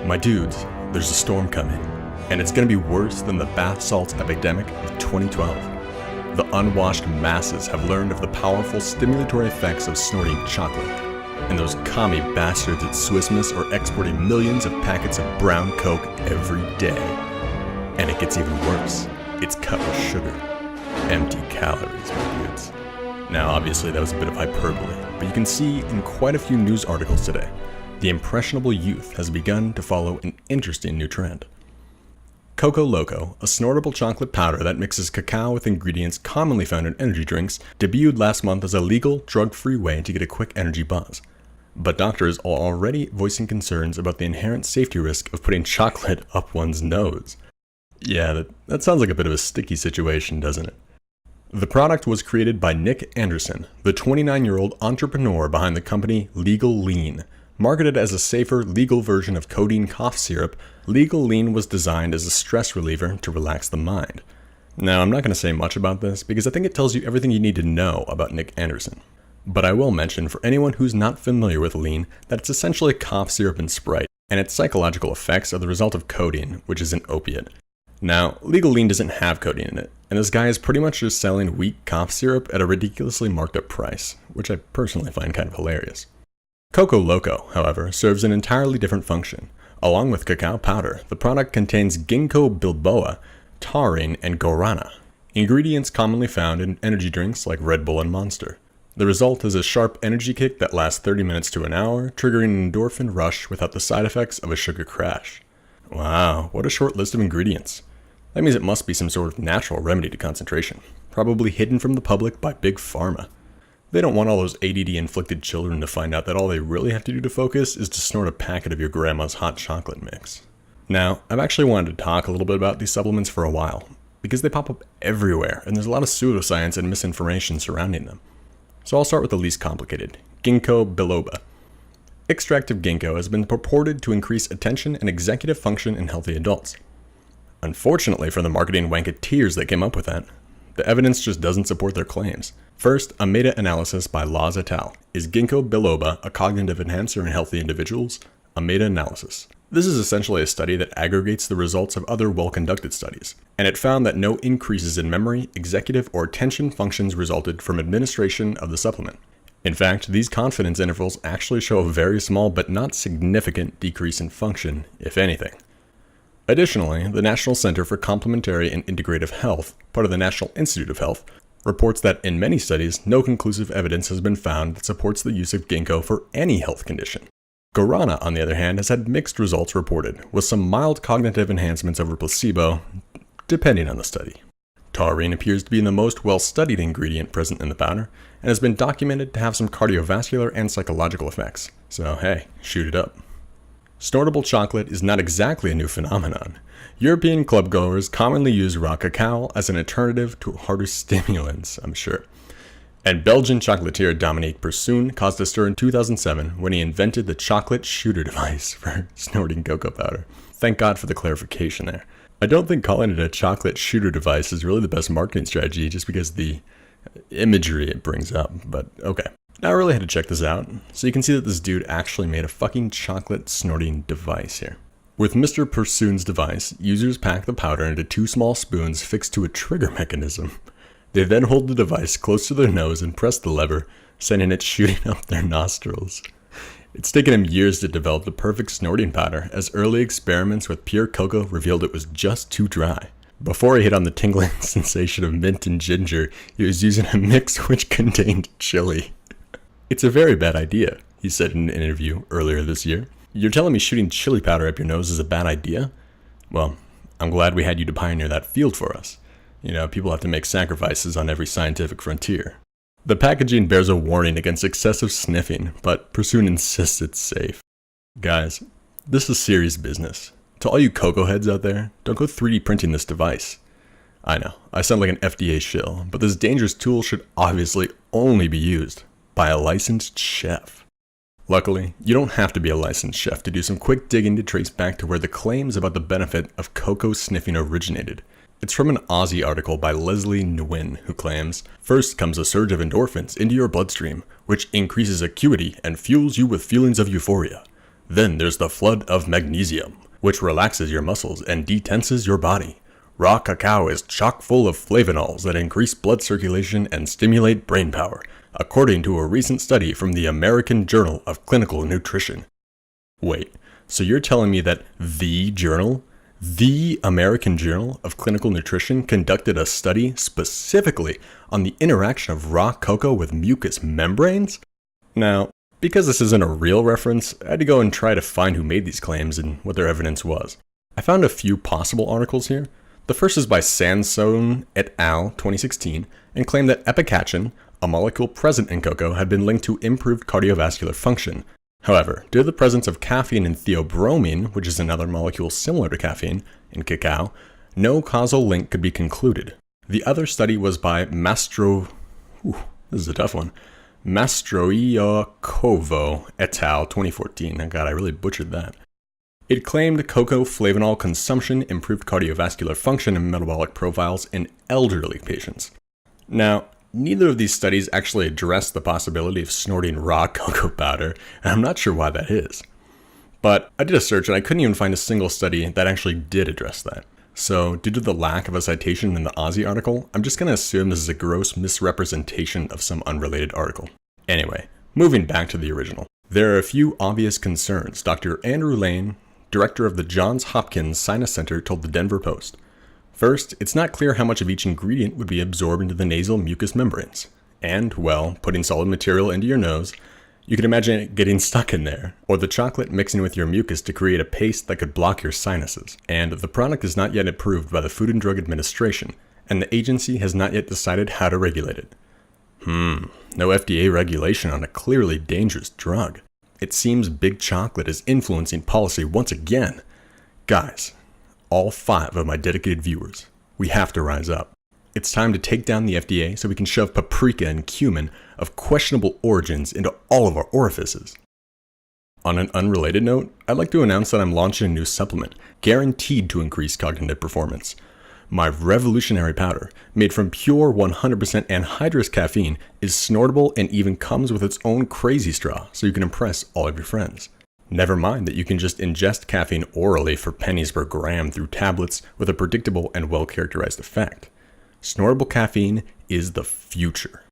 My dudes, there's a storm coming, and it's gonna be worse than the bath salts epidemic of 2012. The unwashed masses have learned of the powerful stimulatory effects of snorting chocolate, and those commie bastards at Swissmas are exporting millions of packets of brown Coke every day. And it gets even worse. It's cut with sugar. Empty calories, my dudes. Now, obviously that was a bit of hyperbole, but you can see in quite a few news articles today, the impressionable youth has begun to follow an interesting new trend. Coco Loco, a snortable chocolate powder that mixes cacao with ingredients commonly found in energy drinks, debuted last month as a legal, drug-free way to get a quick energy buzz. But doctors are already voicing concerns about the inherent safety risk of putting chocolate up one's nose. Yeah, that sounds like a bit of a sticky situation, doesn't it? The product was created by Nick Anderson, the 29-year-old entrepreneur behind the company Legal Lean. Marketed as a safer, legal version of codeine cough syrup, Legal Lean was designed as a stress reliever to relax the mind. Now, I'm not going to say much about this because I think it tells you everything you need to know about Nick Anderson. But I will mention for anyone who's not familiar with Lean that it's essentially cough syrup and Sprite, and its psychological effects are the result of codeine, which is an opiate. Now, Legal Lean doesn't have codeine in it, and this guy is pretty much just selling weak cough syrup at a ridiculously marked up price, which I personally find kind of hilarious. Coco Loco, however, serves an entirely different function. Along with cacao powder, the product contains Ginkgo biloba, taurine, and guarana, ingredients commonly found in energy drinks like Red Bull and Monster. The result is a sharp energy kick that lasts 30 minutes to an hour, triggering an endorphin rush without the side effects of a sugar crash. Wow, what a short list of ingredients. That means it must be some sort of natural remedy to concentration, probably hidden from the public by Big Pharma. They don't want all those ADD-inflicted children to find out that all they really have to do to focus is to snort a packet of your grandma's hot chocolate mix. Now, I've actually wanted to talk a little bit about these supplements for a while, because they pop up everywhere, and there's a lot of pseudoscience and misinformation surrounding them. So I'll start with the least complicated, Ginkgo biloba. Extract of ginkgo has been purported to increase attention and executive function in healthy adults. Unfortunately for the marketing wanketeers that came up with that, the evidence just doesn't support their claims. First, a meta-analysis by Laws et al. Is Ginkgo biloba a cognitive enhancer in healthy individuals? A meta-analysis. This is essentially a study that aggregates the results of other well-conducted studies, and it found that no increases in memory, executive, or attention functions resulted from administration of the supplement. In fact, these confidence intervals actually show a very small but not significant decrease in function, if anything. Additionally, the National Center for Complementary and Integrative Health, part of the National Institute of Health, reports that in many studies, no conclusive evidence has been found that supports the use of ginkgo for any health condition. Guarana, on the other hand, has had mixed results reported, with some mild cognitive enhancements over placebo, depending on the study. Taurine appears to be the most well-studied ingredient present in the powder, and has been documented to have some cardiovascular and psychological effects. So hey, shoot it up. Snortable chocolate is not exactly a new phenomenon. European clubgoers commonly use raw cacao as an alternative to harder stimulants, I'm sure. And Belgian chocolatier Dominique Persoon caused a stir in 2007 when he invented the chocolate shooter device for snorting cocoa powder. Thank God for the clarification there. I don't think calling it a chocolate shooter device is really the best marketing strategy just because the imagery it brings up, but okay. Now I really had to check this out, so you can see that this dude actually made a fucking chocolate snorting device here. With Mr. Persoon's device, users pack the powder into 2 small spoons fixed to a trigger mechanism. They then hold the device close to their nose and press the lever, sending it shooting up their nostrils. It's taken him years to develop the perfect snorting powder, as early experiments with pure cocoa revealed it was just too dry. Before he hit on the tingling sensation of mint and ginger, he was using a mix which contained chili. It's a very bad idea, he said in an interview earlier this year. You're telling me shooting chili powder up your nose is a bad idea? Well, I'm glad we had you to pioneer that field for us. You know, people have to make sacrifices on every scientific frontier. The packaging bears a warning against excessive sniffing, but Persoon insists it's safe. Guys, this is serious business. To all you cocoa heads out there, don't go 3D printing this device. I know, I sound like an FDA shill, but this dangerous tool should obviously only be used by a licensed chef. Luckily, you don't have to be a licensed chef to do some quick digging to trace back to where the claims about the benefit of cocoa sniffing originated. It's from an Aussie article by Leslie Nguyen, who claims, "First comes a surge of endorphins into your bloodstream, which increases acuity and fuels you with feelings of euphoria. Then there's the flood of magnesium, which relaxes your muscles and detenses your body. Raw cacao is chock full of flavonols that increase blood circulation and stimulate brain power, according to a recent study from the American Journal of Clinical Nutrition. Wait, so you're telling me that the American Journal of Clinical Nutrition conducted a study specifically on the interaction of raw cocoa with mucous membranes? Now, because this isn't a real reference, I had to go and try to find who made these claims and what their evidence was. I found a few possible articles here. The first is by Sansone et al. 2016 and claimed that epicachin, a molecule present in cocoa, had been linked to improved cardiovascular function. However, due to the presence of caffeine in theobromine, which is another molecule similar to caffeine, in cacao, no causal link could be concluded. The other study was by Mastroiakovo et al. 2014. God, I really butchered that. It claimed cocoa flavonol consumption improved cardiovascular function and metabolic profiles in elderly patients. Now, neither of these studies actually address the possibility of snorting raw cocoa powder, and I'm not sure why that is. But I did a search and I couldn't even find a single study that actually did address that. So, due to the lack of a citation in the Aussie article, I'm just going to assume this is a gross misrepresentation of some unrelated article. Anyway, moving back to the original. There are a few obvious concerns Dr. Andrew Lane, director of the Johns Hopkins Sinus Center, told the Denver Post. First, it's not clear how much of each ingredient would be absorbed into the nasal mucous membranes. And, well, putting solid material into your nose, you can imagine it getting stuck in there, or the chocolate mixing with your mucus to create a paste that could block your sinuses. And the product is not yet approved by the Food and Drug Administration, and the agency has not yet decided how to regulate it. No FDA regulation on a clearly dangerous drug. It seems big chocolate is influencing policy once again. Guys, all 5 of my dedicated viewers, we have to rise up. It's time to take down the FDA so we can shove paprika and cumin of questionable origins into all of our orifices. On an unrelated note, I'd like to announce that I'm launching a new supplement, guaranteed to increase cognitive performance. My revolutionary powder, made from pure 100% anhydrous caffeine, is snortable and even comes with its own crazy straw so you can impress all of your friends. Never mind that you can just ingest caffeine orally for pennies per gram through tablets with a predictable and well-characterized effect. Snortable caffeine is the future.